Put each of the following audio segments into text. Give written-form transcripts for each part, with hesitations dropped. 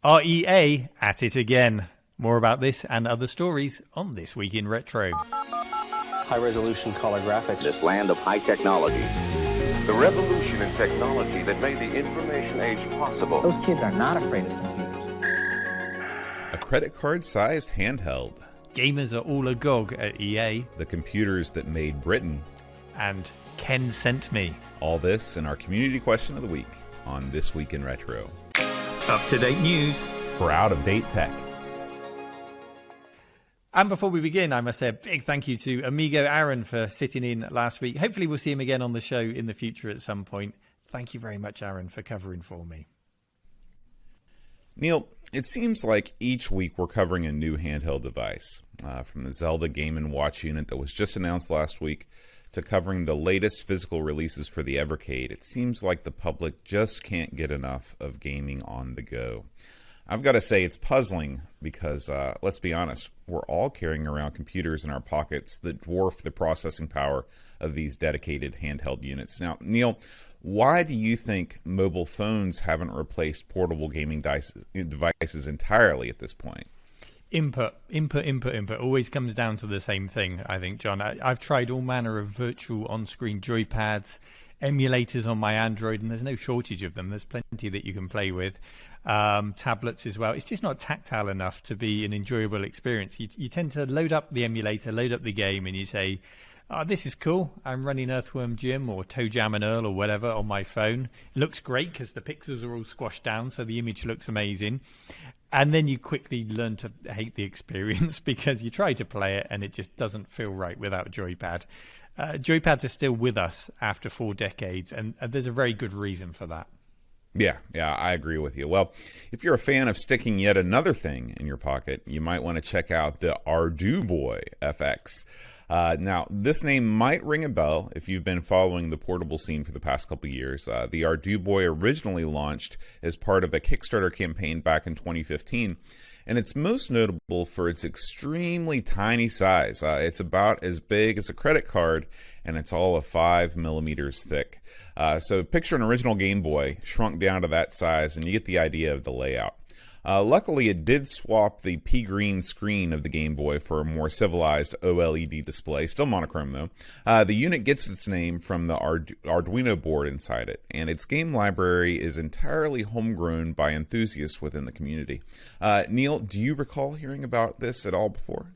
REA at it again. More about this and other stories on This Week in Retro. High-resolution color graphics. This land of high technology. The revolution in technology that made the information age possible. Those kids are not afraid of computers. A credit card-sized handheld. Gamers are all agog at EA. The computers that made Britain. And Ken sent me. All this in our community question of the week on This Week in Retro. Up-to-date news for out-of-date tech. And before we begin, I must say a big thank you to Amigo Aaron for sitting in last week. Hopefully we'll see him again on the show in the future at some point. Thank you very much, Aaron, for covering for me. Neil, it seems like each week we're covering a new handheld device. From the Zelda Game & Watch unit that was just announced last week to covering the latest physical releases for the Evercade, it seems like the public just can't get enough of gaming on the go. I've got to say it's puzzling because, let's be honest, we're all carrying around computers in our pockets that dwarf the processing power of these dedicated handheld units. Now, Neil, why do you think mobile phones haven't replaced portable gaming devices entirely at this point? Input always comes down to the same thing, I think, John. I've tried all manner of virtual on-screen joypads, emulators on my Android, and there's no shortage of them. There's plenty that you can play with. Tablets as well. It's just not tactile enough to be an enjoyable experience. You tend to load up the emulator, load up the game, and you say, oh, this is cool. I'm running Earthworm Jim or Toe Jam and Earl or whatever on my phone. It looks great because the pixels are all squashed down, so the image looks amazing. And then you quickly learn to hate the experience because you try to play it and it just doesn't feel right without a joypad. Joypads are still with us after 4 decades, and there's a very good reason for that. Yeah, I agree with you. Well, if you're a fan of sticking yet another thing in your pocket, you might want to check out the Arduboy FX. Now, this name might ring a bell if you've been following the portable scene for the past couple of years. The Arduboy originally launched as part of a Kickstarter campaign back in 2015, and it's most notable for its extremely tiny size. It's about as big as a credit card, and it's all of 5 millimeters thick. So picture an original Game Boy shrunk down to that size, and you get the idea of the layout. Luckily, it did swap the pea green screen of the Game Boy for a more civilized OLED display, still monochrome though. The unit gets its name from the Arduino board inside it, and its game library is entirely homegrown by enthusiasts within the community. Neil, do you recall hearing about this at all before?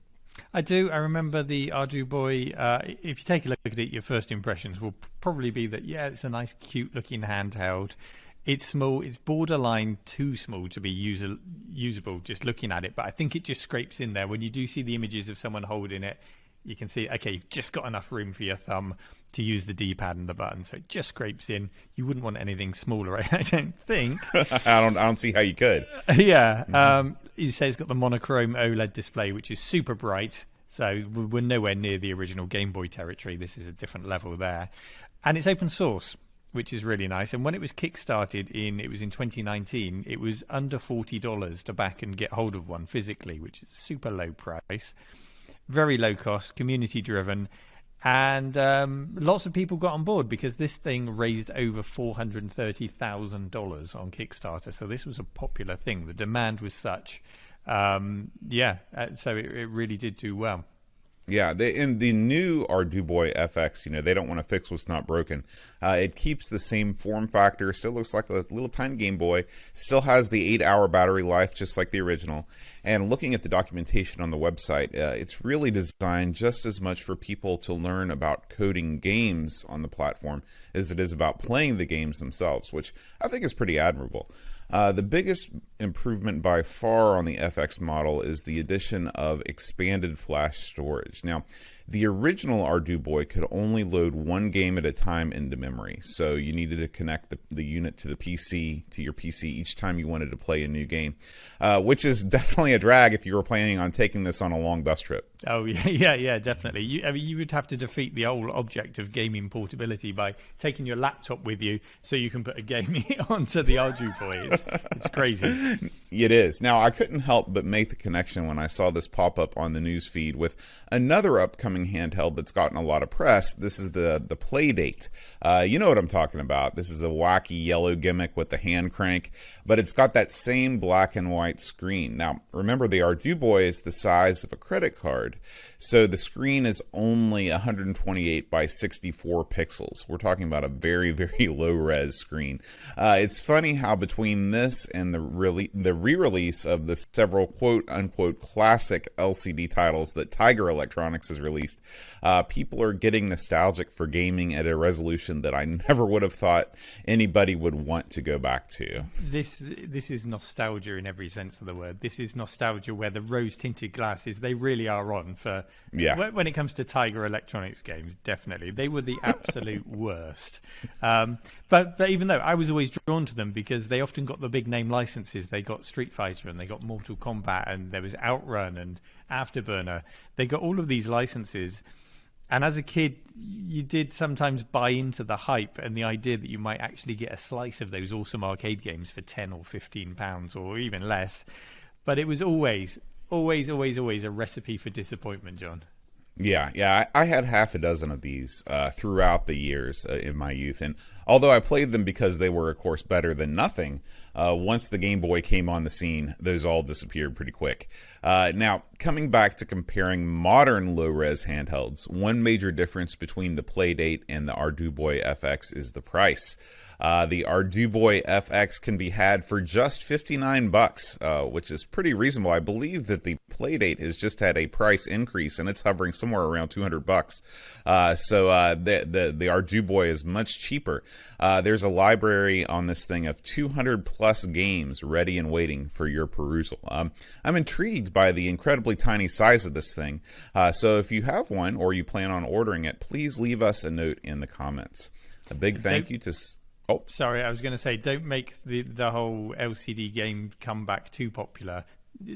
I do. I remember the Arduboy. If you take a look at it, your first impressions will probably be that, yeah, it's a nice, cute-looking handheld. It's small. It's borderline too small to be usable just looking at it. But I think it just scrapes in there. When you do see the images of someone holding it, you can see, okay, you've just got enough room for your thumb to use the D-pad and the button. So it just scrapes in. You wouldn't want anything smaller, I don't think. I don't see how you could. Yeah. You say it's got the monochrome OLED display, which is super bright. So we're nowhere near the original Game Boy territory. This is a different level there. And it's open source, which is really nice. And when it was kickstarted it was in 2019, it was under $40 to back and get hold of one physically, which is a super low price. Very low cost, community driven. And lots of people got on board because this thing raised over $430,000 on Kickstarter. So this was a popular thing. The demand was such. So it really did do well. Yeah, in the new Arduboy FX, they don't want to fix what's not broken. It keeps the same form factor, still looks like a little tiny Game Boy, still has the 8-hour battery life just like the original. And looking at the documentation on the website, it's really designed just as much for people to learn about coding games on the platform as it is about playing the games themselves, which I think is pretty admirable. The biggest improvement by far on the FX model is the addition of expanded flash storage. Now, the original Arduboy could only load one game at a time into memory, so you needed to connect the unit to your PC each time you wanted to play a new game, which is definitely a drag if you were planning on taking this on a long bus trip. Oh, yeah, definitely. You would have to defeat the whole object of gaming portability by taking your laptop with you so you can put a game onto the Arduboy. It's crazy. It is. Now, I couldn't help but make the connection when I saw this pop up on the news feed with another upcoming upcoming handheld that's gotten a lot of press. This is the Playdate. You know what I'm talking about. This is a wacky yellow gimmick with the hand crank, but it's got that same black and white screen. Now, remember, the Arduboy is the size of a credit card, so the screen is only 128 by 64 pixels. We're talking about a very, very low-res screen. It's funny how between this and the re-release of the several quote-unquote classic LCD titles that Tiger Electronics has released, people are getting nostalgic for gaming at a resolution that I never would have thought anybody would want to go back to. This is nostalgia in every sense of the word. This is nostalgia where the rose-tinted glasses, they really are on for... Yeah. When it comes to Tiger Electronics games, definitely. They were the absolute worst. But even though I was always drawn to them because they often got the big name licenses. They got Street Fighter and they got Mortal Kombat and there was Outrun and Afterburner. They got all of these licenses. And as a kid, you did sometimes buy into the hype and the idea that you might actually get a slice of those awesome arcade games for £10 or £15 or even less. But it was always a recipe for disappointment, John. Yeah. I had half a dozen of these throughout the years in my youth. And although I played them because they were, of course, better than nothing, once the Game Boy came on the scene, those all disappeared pretty quick. Now, coming back to comparing modern low-res handhelds, one major difference between the Playdate and the Arduboy FX is the price. The Arduboy FX can be had for just $59, which is pretty reasonable. I believe that the Playdate has just had a price increase, and it's hovering somewhere around $200. So the Arduboy is much cheaper. There's a library on this thing of 200 plus games ready and waiting for your perusal. I'm intrigued by the incredibly tiny size of this thing. So if you have one or you plan on ordering it, please leave us a note in the comments. A big thank you to... Oh, sorry, I was going to say, don't make the whole LCD game comeback too popular.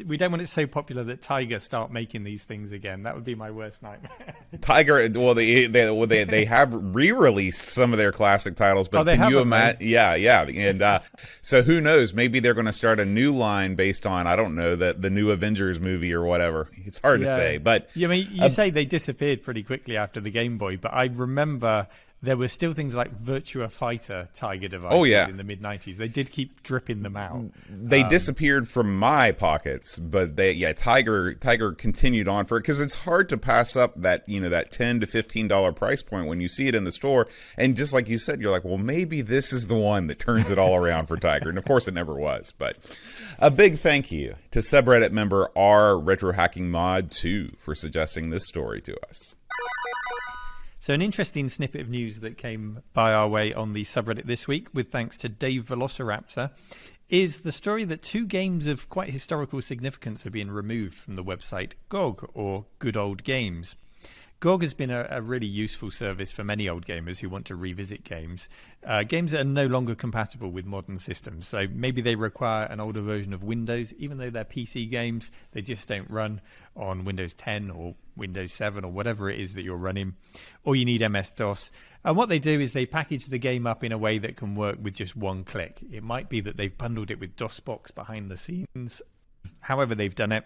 We don't want it so popular that Tiger start making these things again. That would be my worst nightmare. Tiger, well, they have re-released some of their classic titles, but can you imagine? Yeah, and so who knows? Maybe they're going to start a new line based on, I don't know, the new Avengers movie or whatever. It's hard to say, but I mean, you say they disappeared pretty quickly after the Game Boy, but I remember there were still things like Virtua Fighter Tiger devices in the mid-90s. They did keep dripping them out. They disappeared from my pockets, but Tiger continued on for it because it's hard to pass up that that $10 to $15 price point when you see it in the store. And just like you said, you're like, well, maybe this is the one that turns it all around for Tiger. And of course, it never was. But a big thank you to subreddit member RetroHackingMod2 for suggesting this story to us. So an interesting snippet of news that came by our way on the subreddit this week, with thanks to Dave Velociraptor, is the story that two games of quite historical significance are being removed from the website GOG, or Good Old Games. GOG has been a really useful service for many old gamers who want to revisit games that are no longer compatible with modern systems. So maybe they require an older version of Windows, even though they're PC games, they just don't run on Windows 10 or Windows 7 or whatever it is that you're running, or you need MS-DOS. And what they do is they package the game up in a way that can work with just one click. It might be that they've bundled it with DOSBox behind the scenes. However they've done it,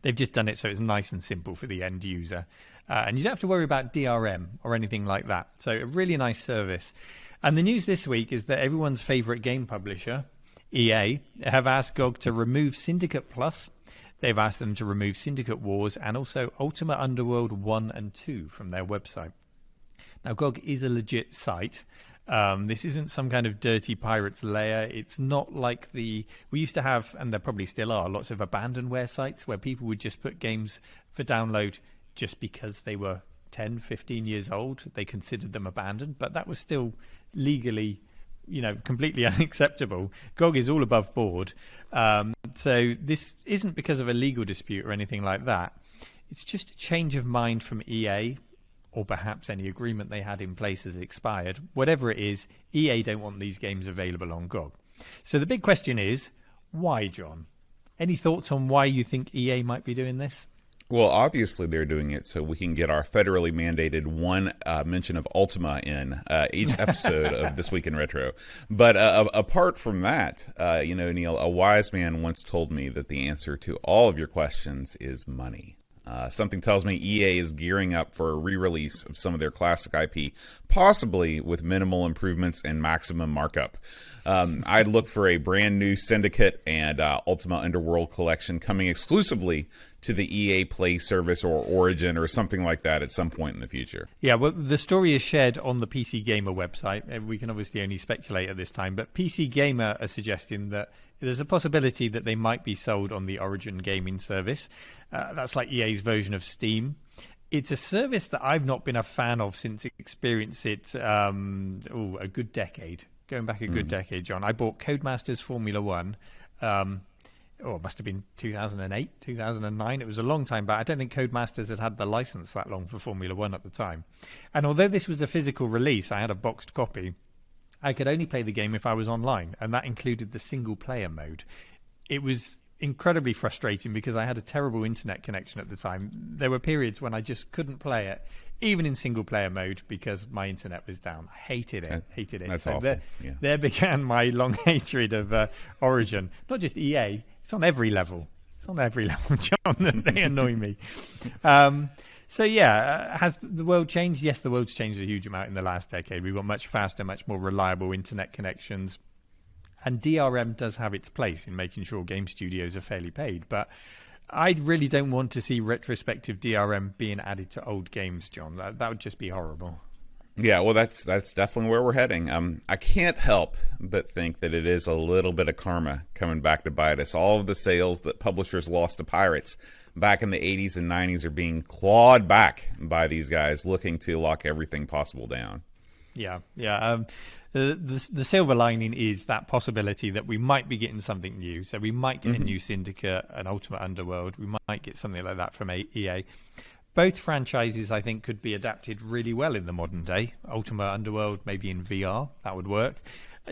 they've just done it so it's nice and simple for the end user. And you don't have to worry about DRM or anything like that. So a really nice service. And the news this week is that everyone's favorite game publisher, EA, have asked GOG to remove Syndicate Plus. They've asked them to remove Syndicate Wars and also Ultima Underworld 1 and 2 from their website. Now, GOG is a legit site. This isn't some kind of dirty pirate's lair. It's not like we used to have, and there probably still are, lots of abandonware sites where people would just put games for download just because they were 10, 15 years old. They considered them abandoned, but that was still legally, completely unacceptable. GOG is all above board. So this isn't because of a legal dispute or anything like that. It's just a change of mind from EA, or perhaps any agreement they had in place has expired. Whatever it is, EA don't want these games available on GOG. So the big question is, why, John? Any thoughts on why you think EA might be doing this? Well, obviously they're doing it so we can get our federally mandated one mention of Ultima in each episode of This Week in Retro. But apart from that, Neil, a wise man once told me that the answer to all of your questions is money. Something tells me EA is gearing up for a re-release of some of their classic IP, possibly with minimal improvements and maximum markup. I'd look for a brand new Syndicate and Ultima Underworld collection coming exclusively to the EA Play service or Origin or something like that at some point in the future. Yeah, well, the story is shared on the PC Gamer website. We can obviously only speculate at this time, but PC Gamer are suggesting that there's a possibility that they might be sold on the Origin gaming service. That's like EA's version of Steam. It's a service that I've not been a fan of since experienced it a good decade. Going back a good decade, John. I bought Codemasters Formula 1. It must have been 2008, 2009. It was a long time back. I don't think Codemasters had the license that long for Formula 1 at the time. And although this was a physical release, I had a boxed copy. I could only play the game if I was online, and that included the single-player mode. It was incredibly frustrating because I had a terrible internet connection at the time. There were periods when I just couldn't play it, even in single-player mode, because my internet was down. I hated it. That's so awful. There began my long hatred of Origin. Not just EA, it's on every level. It's on every level, John. They annoy me. Has the world changed? Yes, the world's changed a huge amount in the last decade. We've got much faster, much more reliable internet connections. And DRM does have its place in making sure game studios are fairly paid. But I really don't want to see retrospective DRM being added to old games, John. That would just be horrible. Yeah, well, that's definitely where we're heading. I can't help but think that it is a little bit of karma coming back to bite us. All of the sales that publishers lost to pirates back in the 80s and 90s are being clawed back by these guys looking to lock everything possible down. Yeah. The silver lining is that possibility that we might be getting something new. So we might get a new Syndicate, an Ultimate Underworld. We might get something like that from EA. Both franchises, I think, could be adapted really well in the modern day. Ultimate Underworld, maybe in VR, that would work.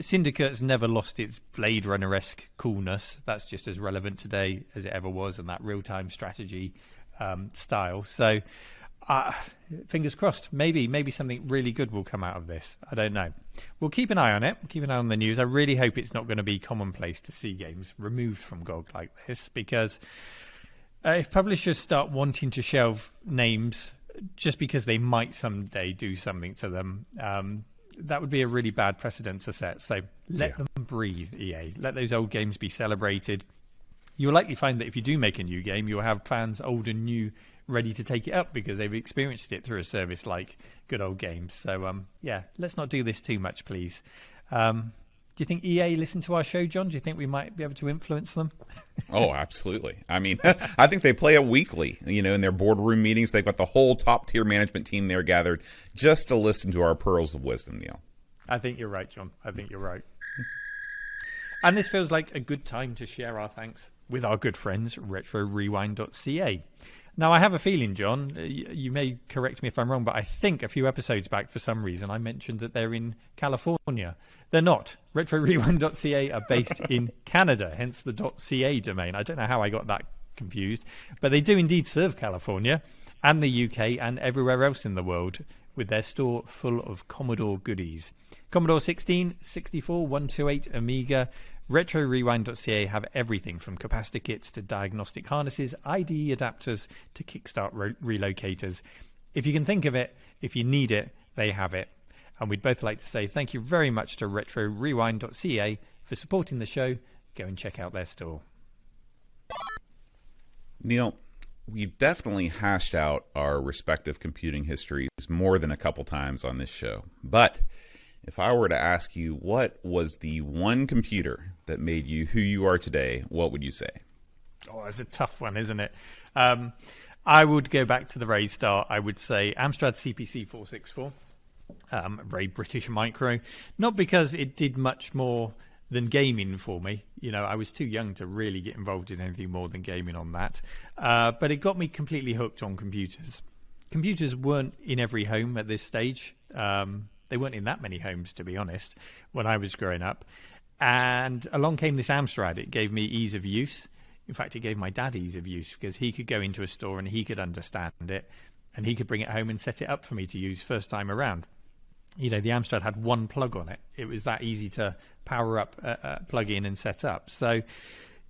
Syndicate's never lost its Blade Runner-esque coolness. That's just as relevant today as it ever was, and that real-time strategy style. So, fingers crossed. Maybe something really good will come out of this. I don't know. We'll keep an eye on it. Keep an eye on the news. I really hope it's not going to be commonplace to see games removed from GOG like this, because if publishers start wanting to shelve names just because they might someday do something to them, that would be a really bad precedent to set. So let them breathe, EA. Let those old games be celebrated. You'll likely find that if you do make a new game, you'll have fans old and new ready to take it up because they've experienced it through a service like good old games. So, let's not do this too much, please. Do you think EA listen to our show, John? Do you think we might be able to influence them? Oh, absolutely. I mean, I think they play it weekly. In their boardroom meetings, they've got the whole top-tier management team there gathered just to listen to our pearls of wisdom, Neil. I think you're right, John. I think you're right. And this feels like a good time to share our thanks with our good friends, RetroRewind.ca. Now, I have a feeling, John, you may correct me if I'm wrong, but I think a few episodes back, for some reason, I mentioned that they're in California. They're not. RetroRewind.ca are based in Canada, hence the .ca domain. I don't know how I got that confused, but they do indeed serve California and the UK and everywhere else in the world with their store full of Commodore goodies. Commodore 16, 64, 128, Amiga. RetroRewind.ca have everything from capacitor kits to diagnostic harnesses, IDE adapters to kickstart relocators. If you can think of it, if you need it, they have it. And we'd both like to say thank you very much to RetroRewind.ca for supporting the show. Go and check out their store. Neil, we've definitely hashed out our respective computing histories more than a couple times on this show. But if I were to ask you what was the one computer that made you who you are today, what would you say? Oh, that's a tough one, isn't it? I would go back to the very start. I would say Amstrad CPC 464, very British micro. Not because it did much more than gaming for me. I was too young to really get involved in anything more than gaming on that. But it got me completely hooked on computers. Computers weren't in every home at this stage. They weren't in that many homes, to be honest, when I was growing up. And along came this Amstrad. It gave me ease of use. In fact, it gave my dad ease of use because he could go into a store and he could understand it and he could bring it home and set it up for me to use first time around. The Amstrad had one plug on it. It was that easy to power up, plug in and set up. So,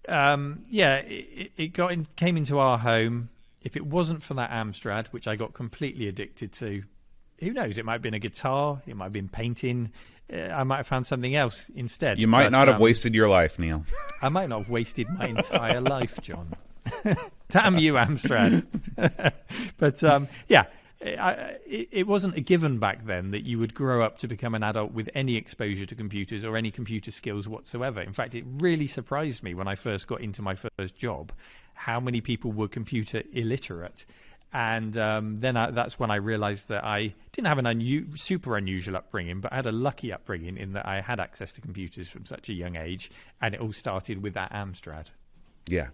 it came into our home. if it wasn't for that Amstrad, which I got completely addicted to, who knows? It might have been a guitar. It might have been painting. I might have found something else instead. You might not have wasted your life, Neil. I might not have wasted my entire life, John. Damn you, Amstrad. But it wasn't a given back then that you would grow up to become an adult with any exposure to computers or any computer skills whatsoever. In fact, it really surprised me when I first got into my first job how many people were computer illiterate. And that's when I realized that I didn't have an super unusual upbringing, but I had a lucky upbringing in that I had access to computers from such a young age, and it all started with that Amstrad. Yeah.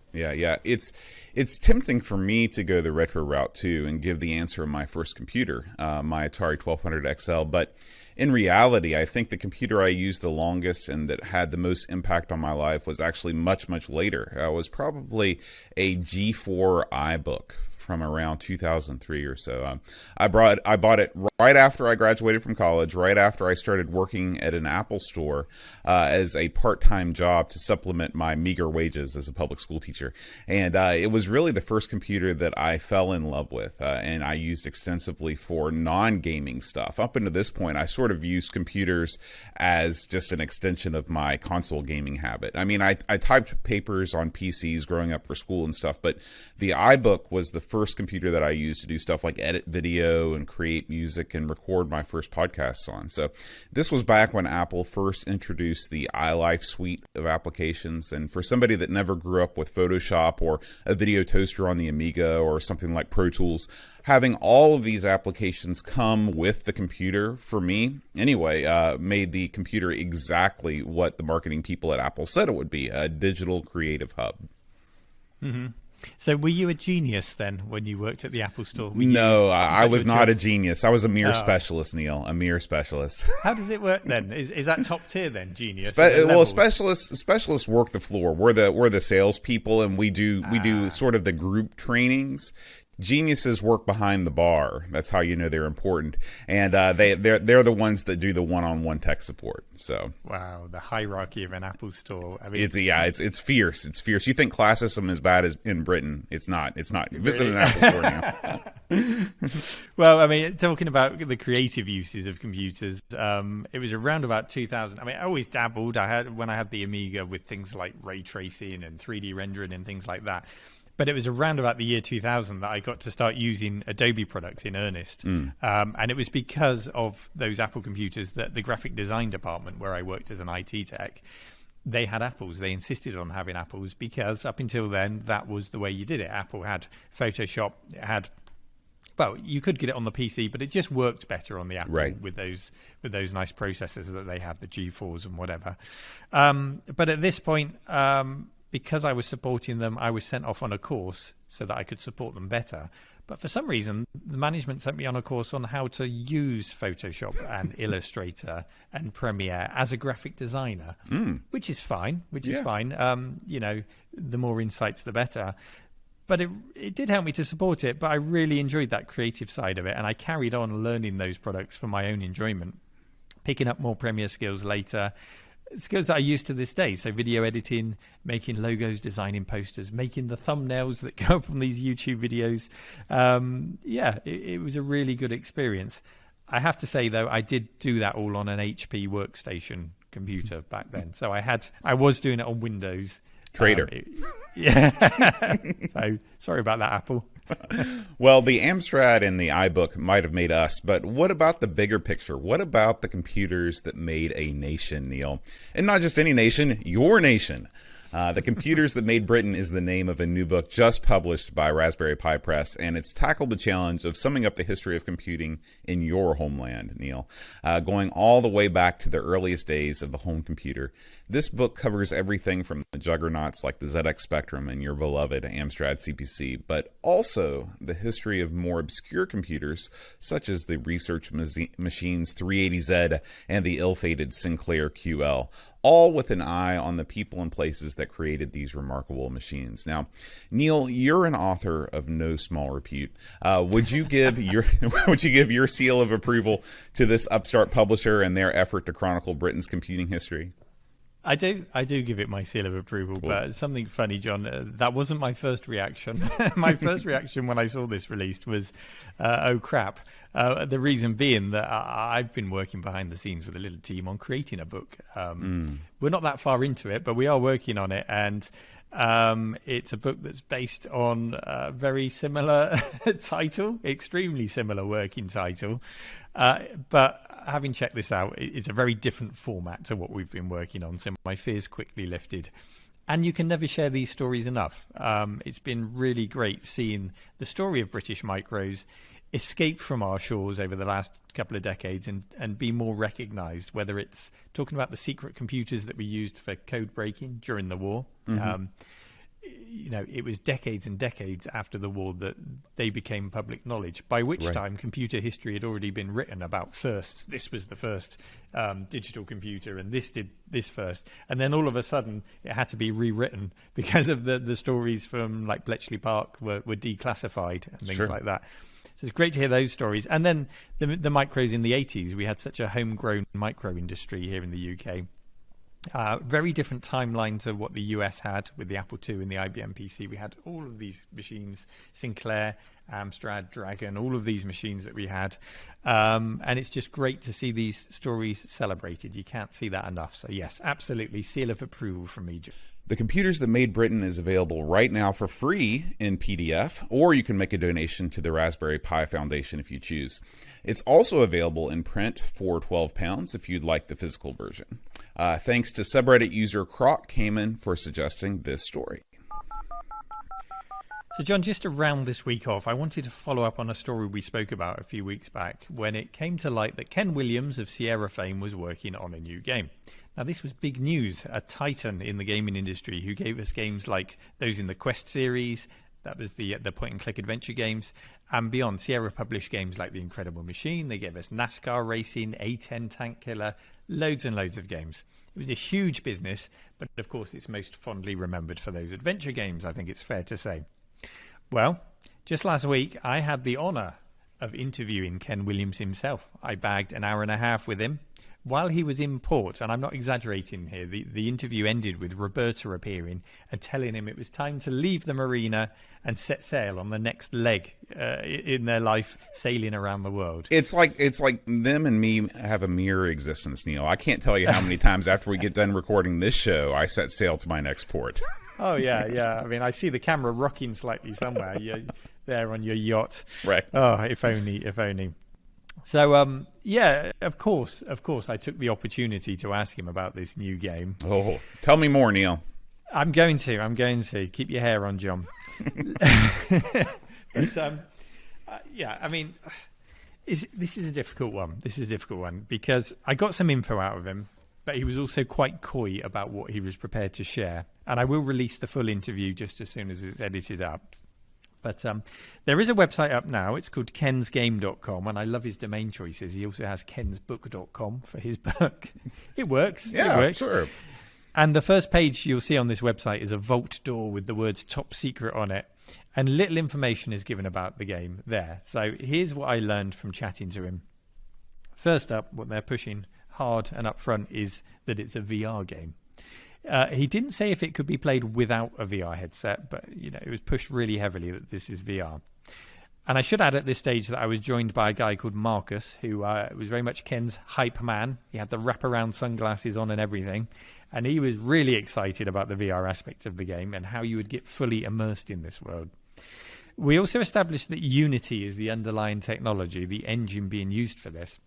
It's tempting for me to go the retro route too and give the answer of my first computer, my Atari 1200 XL. But in reality, I think the computer I used the longest and that had the most impact on my life was actually much, much later. It was probably a G4 iBook from around 2003 or so. I bought it right after I graduated from college, right after I started working at an Apple store as a part-time job to supplement my meager wages as a public school teacher. And it was really the first computer that I fell in love with, and I used extensively for non-gaming stuff. Up until this point, I sort of used computers as just an extension of my console gaming habit. I mean, I typed papers on PCs growing up for school and stuff, but the iBook was the first computer that I used to do stuff like edit video and create music and record my first podcasts on. So this was back when Apple first introduced the iLife suite of applications. And for somebody that never grew up with Photoshop or a video toaster on the Amiga or something like Pro Tools, having all of these applications come with the computer, for me anyway, made the computer exactly what the marketing people at Apple said it would be, a digital creative hub. Mm-hmm. So were you a genius then when you worked at the Apple store? No, I was not a genius. I was a mere specialist, Neil, a mere specialist. How does it work then? Is that top tier then, genius? Specialists work the floor. We're the salespeople, and we do sort of the group trainings. Geniuses work behind the bar. That's how you know they're important, and they're the ones that do the one-on-one tech support. So wow, the hierarchy of an Apple store. I mean, it's fierce. It's fierce. You think classism is bad as in Britain? It's not. It's not. Visit an Apple store now. Well, I mean, talking about the creative uses of computers, it was around about 2000. I mean, I always dabbled. When I had the Amiga with things like ray tracing and 3D rendering and things like that. But it was around about the year 2000 that I got to start using Adobe products in earnest. And it was because of those Apple computers that the graphic design department where I worked as an IT tech, they had Apples. They insisted on having Apples because up until then, that was the way you did it. Apple had Photoshop. It had, well, you could get it on the PC, but it just worked better on the Apple with those nice processors that they had, the G4s and whatever. But at this point, because I was supporting them, I was sent off on a course so that I could support them better. But for some reason, the management sent me on a course on how to use Photoshop and Illustrator and Premiere as a graphic designer, which is fine. You know, the more insights, the better. But it did help me to support it. But I really enjoyed that creative side of it. And I carried on learning those products for my own enjoyment, picking up more Premiere skills later. Skills that I use to this day. So video editing, making logos, designing posters, making the thumbnails that go up on these YouTube videos. It was a really good experience. I have to say, though, I did do that all on an HP workstation computer back then. So I was doing it on Windows. Traitor. So sorry about that, Apple. Well, the Amstrad and the iBook might have made us, but what about the bigger picture? What about the computers that made a nation, Neil? And not just any nation, your nation. The Computers That Made Britain is the name of a new book just published by Raspberry Pi Press, and it's tackled the challenge of summing up the history of computing in your homeland, Neil, going all the way back to the earliest days of the home computer. This book covers everything from the juggernauts like the ZX Spectrum and your beloved Amstrad CPC, but also the history of more obscure computers, such as the Research Machines 380Z and the ill-fated Sinclair QL, all with an eye on the people and places that created these remarkable machines. Now, Neil, you're an author of no small repute. Would you give your seal of approval to this upstart publisher and their effort to chronicle Britain's computing history? I do give it my seal of approval, but something funny, John, that wasn't my first reaction. My first reaction when I saw this released was, oh crap. The reason being that I've been working behind the scenes with a little team on creating a book. We're not that far into it, but we are working on it, and it's a book that's based on a very similar title, extremely similar working title. But having checked this out, it's a very different format to what we've been working on, so my fears quickly lifted. And you can never share these stories enough. It's been really great seeing the story of British micros escape from our shores over the last couple of decades and be more recognized, whether it's talking about the secret computers that we used for code breaking during the war. It was decades and decades after the war that they became public knowledge, by which time computer history had already been written about first. This was the first digital computer, and this did this first. And then all of a sudden, it had to be rewritten because of the stories from like Bletchley Park were declassified and things like that. So it's great to hear those stories. And then the micros in the 80s, we had such a homegrown micro industry here in the UK. Very different timeline to what the US had with the Apple II and the IBM PC. We had all of these machines, Sinclair, Amstrad, Dragon, all of these machines that we had. And it's just great to see these stories celebrated. You can't see that enough. So yes, absolutely, seal of approval from me. The Computers That Made Britain is available right now for free in PDF, or you can make a donation to the Raspberry Pi Foundation if you choose. It's also available in print for £12 if you'd like the physical version. Thanks to subreddit user Croc Cayman for suggesting this story. So, John, just to round this week off, I wanted to follow up on a story we spoke about a few weeks back when it came to light that Ken Williams of Sierra fame was working on a new game. Now, this was big news, a titan in the gaming industry who gave us games like those in the Quest series, that was the point-and-click adventure games, and beyond. Sierra published games like The Incredible Machine, they gave us NASCAR racing, A10 Tank Killer, loads and loads of games. It was a huge business, but of course it's most fondly remembered for those adventure games, I think it's fair to say. Well, just last week, I had the honour of interviewing Ken Williams himself. I bagged an hour and a half with him while he was in port, and I'm not exaggerating here. The interview ended with Roberta appearing and telling him it was time to leave the marina and set sail on the next leg in their life, sailing around the world. It's like them and me have a mirror existence, Neil. I can't tell you how many times after we get done recording this show, I set sail to my next port. Oh, yeah. I mean, I see the camera rocking slightly somewhere. You're there on your yacht. Right. Oh, if only. So, of course, I took the opportunity to ask him about this new game. Oh, tell me more, Neil. I'm going to. Keep your hair on, John. But, I mean, this is a difficult one. Because I got some info out of him, but he was also quite coy about what he was prepared to share. And I will release the full interview just as soon as it's edited up. But there is a website up now. It's called kensgame.com, and I love his domain choices. He also has kensbook.com for his book. It works. Yeah, it works. Sure. And the first page you'll see on this website is a vault door with the words top secret on it. And little information is given about the game there. So here's what I learned from chatting to him. First up, what they're pushing hard and up front is that it's a VR game. He didn't say if it could be played without a VR headset, but it was pushed really heavily that this is VR. And I should add at this stage that I was joined by a guy called Marcus, who was very much Ken's hype man. He had the wraparound sunglasses on and everything, and he was really excited about the VR aspect of the game and how you would get fully immersed in this world. We also established that Unity is the underlying technology, the engine being used for this.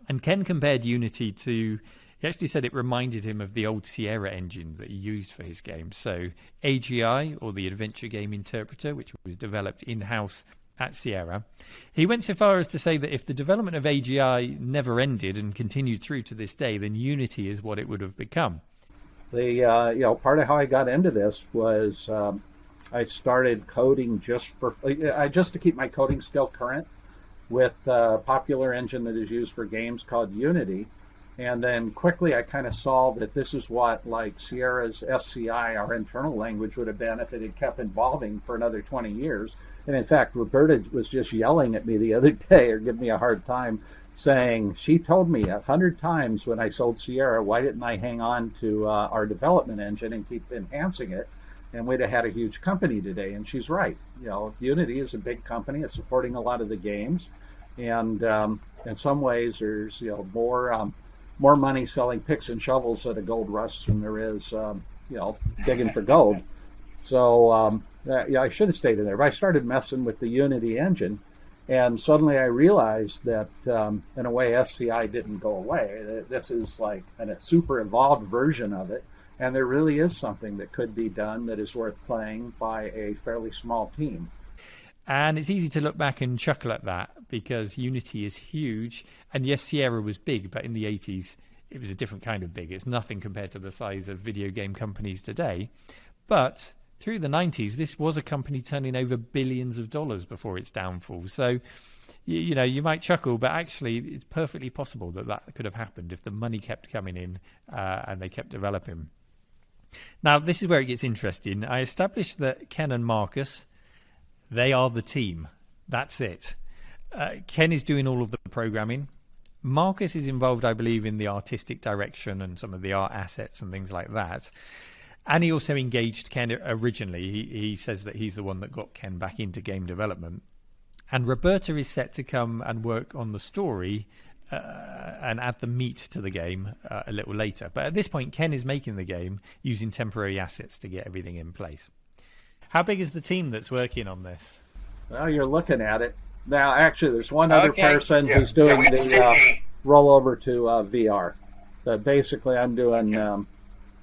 And Ken compared Unity to... He actually said it reminded him of the old Sierra engine that he used for his game. So AGI, or the Adventure Game Interpreter, which was developed in-house at Sierra. He went so far as to say that if the development of AGI never ended and continued through to this day, then Unity is what it would have become. Part of how I got into this was I started coding just to keep my coding skill current with a popular engine that is used for games called Unity. And then quickly I kind of saw that this is what like Sierra's SCI, our internal language, would have been if it had kept evolving for another 20 years. And in fact, Roberta was just yelling at me the other day or giving me a hard time saying, she told me 100 times when I sold Sierra, why didn't I hang on to our development engine and keep enhancing it? And we'd have had a huge company today. And she's right. Unity is a big company. It's supporting a lot of the games. And in some ways, there's more money selling picks and shovels at a gold rush than there is digging for gold. So I should have stayed in there. But I started messing with the Unity engine, and suddenly I realized that in a way SCI didn't go away. This is like a super evolved version of it, and there really is something that could be done that is worth playing by a fairly small team. And it's easy to look back and chuckle at that because Unity is huge. And yes, Sierra was big, but in the 80s, it was a different kind of big. It's nothing compared to the size of video game companies today. But through the 90s, this was a company turning over billions of dollars before its downfall. So, you might chuckle, but actually it's perfectly possible that could have happened if the money kept coming in and they kept developing. Now, this is where it gets interesting. I established that Ken and Marcus, they are the team. That's it. Ken is doing all of the programming. Marcus is involved, I believe, in the artistic direction and some of the art assets and things like that. And he also engaged Ken originally. He says that he's the one that got Ken back into game development. And Roberta is set to come and work on the story and add the meat to the game a little later. But at this point, Ken is making the game using temporary assets to get everything in place. How big is the team that's working on this? Well, you're looking at it. Now, actually, there's one other person who's doing the rollover to VR. But basically, I'm doing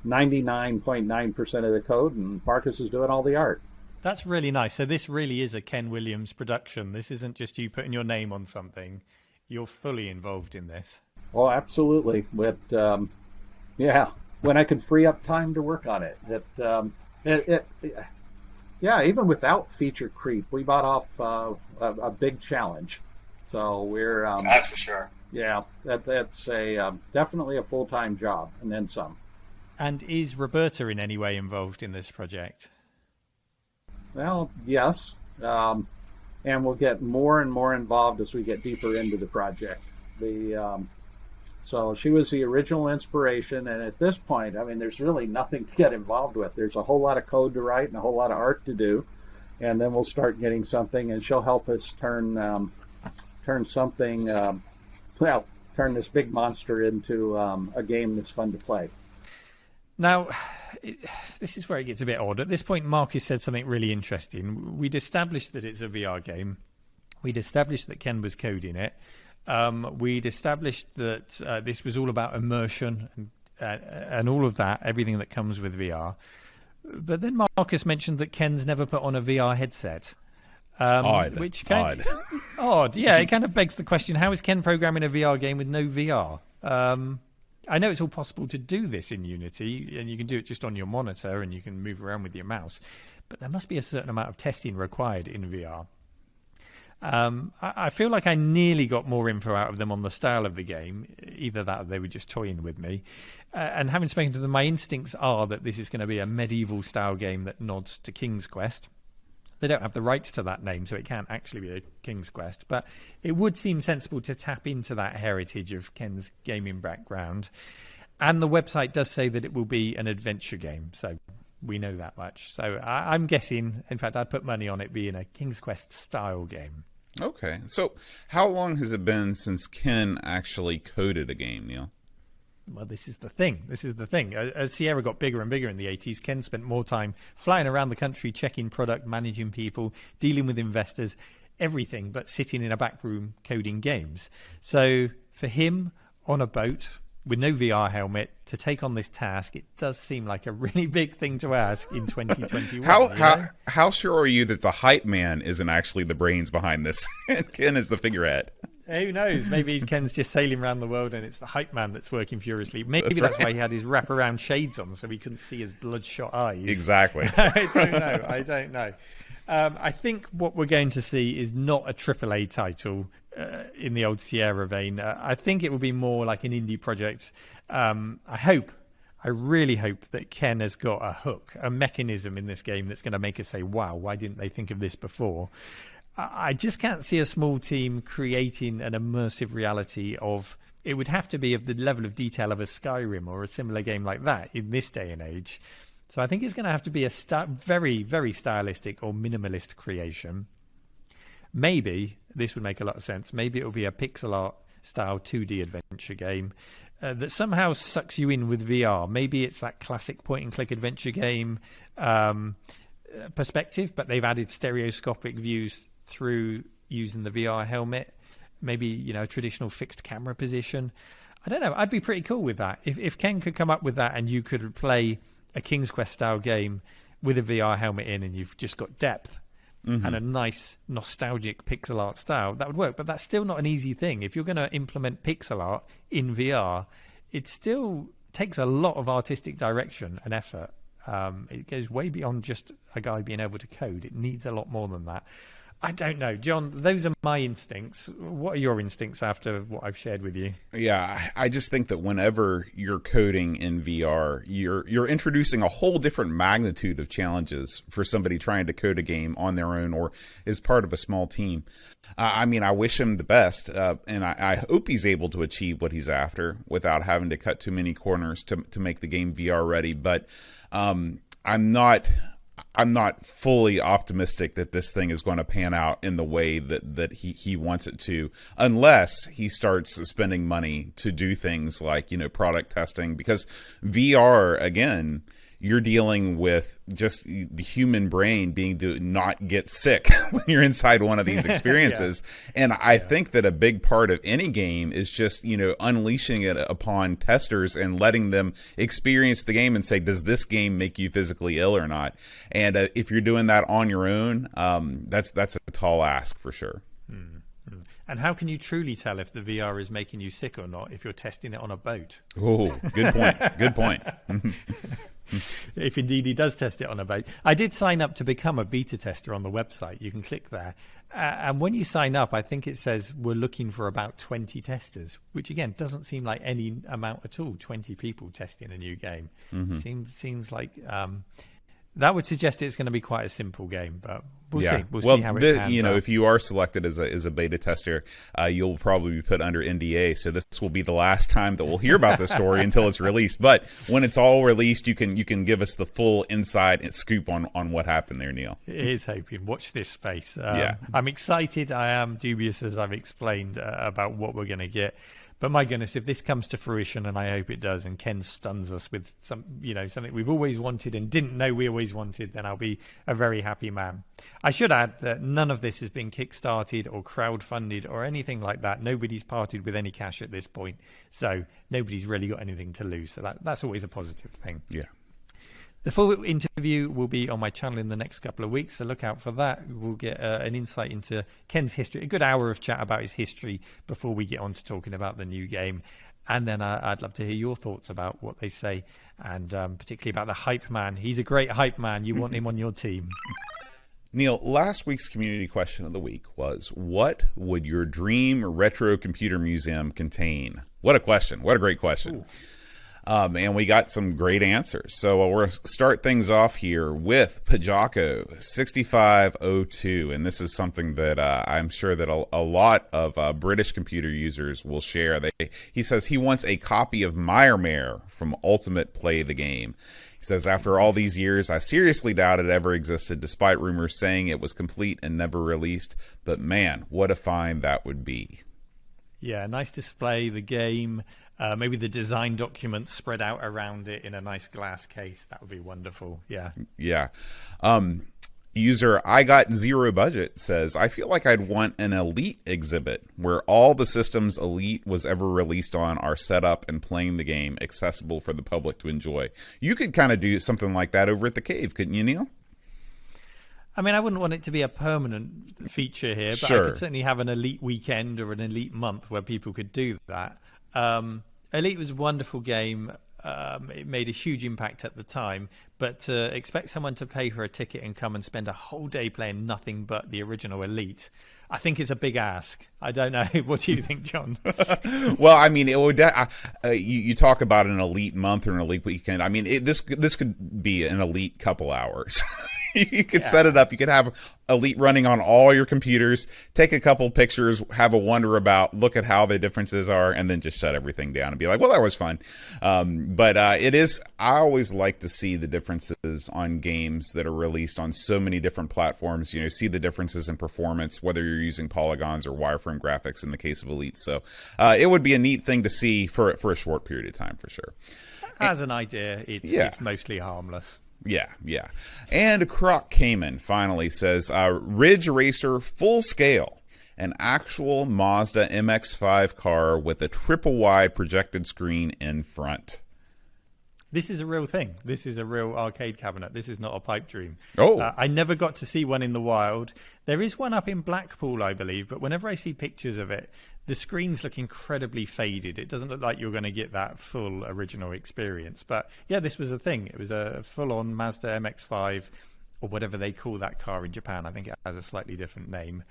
99.9% of the code, and Marcus is doing all the art. That's really nice. So this really is a Ken Williams production. This isn't just you putting your name on something. You're fully involved in this. Oh, absolutely. With when I could free up time to work on it. Even without feature creep, we bought off a big challenge. So we're that's for sure. Yeah, that's definitely a full-time job, and then some. And is Roberta in any way involved in this project? Well, yes. And we'll get more and more involved as we get deeper into the project. So she was the original inspiration, and at this point, I mean, there's really nothing to get involved with. There's a whole lot of code to write and a whole lot of art to do, and then we'll start getting something, and she'll help us turn this big monster into a game that's fun to play. Now, this is where it gets a bit odd. At this point, Marcus said something really interesting. We'd established that it's a VR game. We'd established that Ken was coding it. We'd established that this was all about immersion and all of that, everything that comes with VR. But then Marcus mentioned that Ken's never put on a VR headset. Odd. Yeah, it kind of begs the question, how is Ken programming a VR game with no VR? I know it's all possible to do this in Unity, and you can do it just on your monitor, and you can move around with your mouse. But there must be a certain amount of testing required in VR. I feel like I nearly got more info out of them on the style of the game. Either that or they were just toying with me. And having spoken to them, my instincts are that this is going to be a medieval-style game that nods to King's Quest. They don't have the rights to that name, so it can't actually be a King's Quest. But it would seem sensible to tap into that heritage of Ken's gaming background. And the website does say that it will be an adventure game, so we know that much. So I'm guessing, in fact, I'd put money on it being a King's Quest-style game. Okay. So how long has it been since Ken actually coded a game, Neil? Well, this is the thing. As Sierra got bigger and bigger in the 80s, Ken spent more time flying around the country, checking product, managing people, dealing with investors, everything but sitting in a back room coding games. So for him, on a boat with no VR helmet, to take on this task, it does seem like a really big thing to ask in 2021. How sure are you that the hype man isn't actually the brains behind this? Ken is the figurehead. Who knows? Maybe Ken's just sailing around the world and it's the hype man that's working furiously. Maybe that's why he had his wraparound shades on so he couldn't see his bloodshot eyes. Exactly. I don't know. I think what we're going to see is not a AAA title in the old Sierra vein. I think it will be more like an indie project. I really hope that Ken has got a hook, a mechanism in this game that's going to make us say, wow, why didn't they think of this before? I just can't see a small team creating an immersive reality of. It would have to be of the level of detail of a Skyrim or a similar game like that in this day and age. So I think it's going to have to be a very, very stylistic or minimalist creation. Maybe, this would make a lot of sense, maybe it will be a pixel art style 2D adventure game that somehow sucks you in with VR. Maybe it's that classic point-and-click adventure game perspective, but they've added stereoscopic views through using the VR helmet. Maybe, a traditional fixed camera position. I don't know. I'd be pretty cool with that. If Ken could come up with that and you could play a King's Quest style game with a VR helmet in and you've just got depth and a nice nostalgic pixel art style, that would work. But that's still not an easy thing. If you're going to implement pixel art in VR, it still takes a lot of artistic direction and effort. It goes way beyond just a guy being able to code. It needs a lot more than that. I don't know, John. Those are my instincts. What are your instincts after what I've shared with you? Yeah, I just think that whenever you're coding in VR, you're introducing a whole different magnitude of challenges for somebody trying to code a game on their own or as part of a small team. I mean, I wish him the best, and I hope he's able to achieve what he's after without having to cut too many corners to make the game VR ready. But I'm not fully optimistic that this thing is going to pan out in the way that he wants it to, unless he starts spending money to do things like, product testing, because VR, again, you're dealing with just the human brain being to not get sick when you're inside one of these experiences. And I think that a big part of any game is just, unleashing it upon testers and letting them experience the game and say, does this game make you physically ill or not? And if you're doing that on your own, that's a tall ask for sure. And how can you truly tell if the VR is making you sick or not if you're testing it on a boat? Oh, good point. Good point. If indeed he does test it on a boat. I did sign up to become a beta tester on the website. You can click there. And when you sign up, I think it says we're looking for about 20 testers, which again doesn't seem like any amount at all. 20 people testing a new game. Seems like that would suggest it's going to be quite a simple game, but we'll see. We'll see how it pans out. If you are selected as a beta tester, you'll probably be put under NDA. So this will be the last time that we'll hear about this story until it's released. But when it's all released, you can give us the full inside scoop on what happened there, Neil. It is hoping. Watch this space. I'm excited. I am dubious, as I've explained, about what we're going to get. But my goodness, if this comes to fruition, and I hope it does, and Ken stuns us with something we've always wanted and didn't know we always wanted, then I'll be a very happy man. I should add that none of this has been kickstarted or crowdfunded or anything like that. Nobody's parted with any cash at this point, so nobody's really got anything to lose. So that's always a positive thing. Yeah. The full interview will be on my channel in the next couple of weeks, so look out for that. We'll get an insight into Ken's history, a good hour of chat about his history before we get on to talking about the new game. And then I'd love to hear your thoughts about what they say, and particularly about the hype man. He's a great hype man. You want him on your team. Neil, last week's community question of the week was, what would your dream retro computer museum contain? What a question. What a great question. Ooh. And we got some great answers. So we're going to start things off here with Pajako 6502. And this is something that I'm sure that a lot of British computer users will share. He says he wants a copy of Mire from Ultimate Play the Game. He says, after all these years, I seriously doubt it ever existed, despite rumors saying it was complete and never released. But man, what a find that would be. Yeah, nice display, the game. Maybe the design documents spread out around it in a nice glass case. That would be wonderful. Yeah. Yeah. User I Got Zero Budget says, I feel like I'd want an Elite exhibit where all the systems Elite was ever released on are set up and playing the game accessible for the public to enjoy. You could kind of do something like that over at the Cave, couldn't you, Neil? I mean, I wouldn't want it to be a permanent feature here, but Sure. I could certainly have an Elite weekend or an Elite month where people could do that. Elite was a wonderful game. It made a huge impact at the time, but to expect someone to pay for a ticket and come and spend a whole day playing nothing but the original Elite, I think it's a big ask. I don't know. What do you think, John? Well, I mean, it would. You talk about an Elite month or an Elite weekend. I mean, this could be an Elite couple hours. You could set it up. You could have Elite running on all your computers, take a couple pictures, have a wonder about, look at how the differences are, and then just shut everything down and be like, well, that was fun. But it is, I always like to see the differences on games that are released on so many different platforms, you know, see the differences in performance, whether you're using polygons or wireframe graphics in the case of Elite. So it would be a neat thing to see for a short period of time, for sure. As an idea, it's mostly harmless. Yeah. And Croc Cayman finally says, Ridge Racer full scale, an actual Mazda MX-5 car with a triple wide projected screen in front. This is a real thing. This is a real arcade cabinet. This is not a pipe dream. Oh. I never got to see one in the wild. There is one up in Blackpool, I believe, but whenever I see pictures of it, the screens look incredibly faded. It doesn't look like you're going to get that full original experience. But yeah, this was a thing. It was a full-on Mazda MX-5, or whatever they call that car in Japan. I think it has a slightly different name.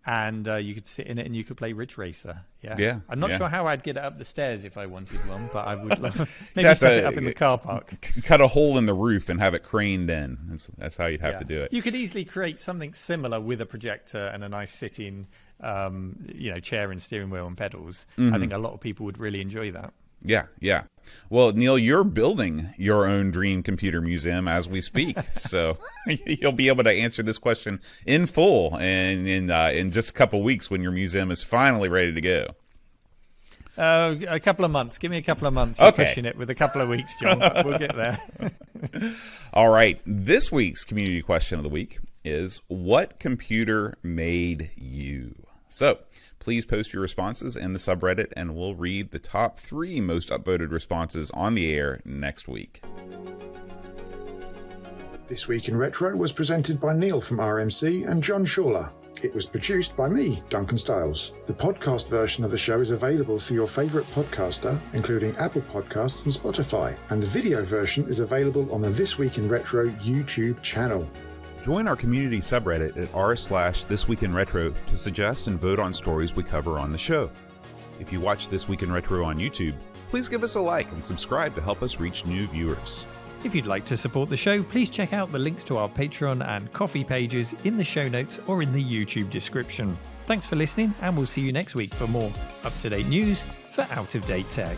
And you could sit in it and you could play Ridge Racer. Yeah. I'm not sure how I'd get it up the stairs if I wanted one, but I would love maybe set it up in the car park. Cut a hole in the roof and have it craned in. That's how you'd have to do it. You could easily create something similar with a projector and a nice sitting chair and steering wheel and pedals. I think a lot of people would really enjoy that. Yeah. Well, Neil, you're building your own dream computer museum as we speak, so you'll be able to answer this question in full and in just a couple of weeks when your museum is finally ready to go. A couple of months. Give me a couple of months. Okay. Pushing it with a couple of weeks, John. We'll get there. All right. This week's community question of the week is, what computer made you? So please post your responses in the subreddit, and we'll read the top 3 most upvoted responses on the air next week. This Week in Retro was presented by Neil from RMC and John Shawler. It was produced by me, Duncan Stiles. The podcast version of the show is available through your favourite podcaster, including Apple Podcasts and Spotify, and the video version is available on the This Week in Retro YouTube channel. Join our community subreddit at r/thisweekinretro to suggest and vote on stories we cover on the show. If you watch This Week in Retro on YouTube, please give us a like and subscribe to help us reach new viewers. If you'd like to support the show, please check out the links to our Patreon and Coffee pages in the show notes or in the YouTube description. Thanks for listening, and we'll see you next week for more up-to-date news for out-of-date tech.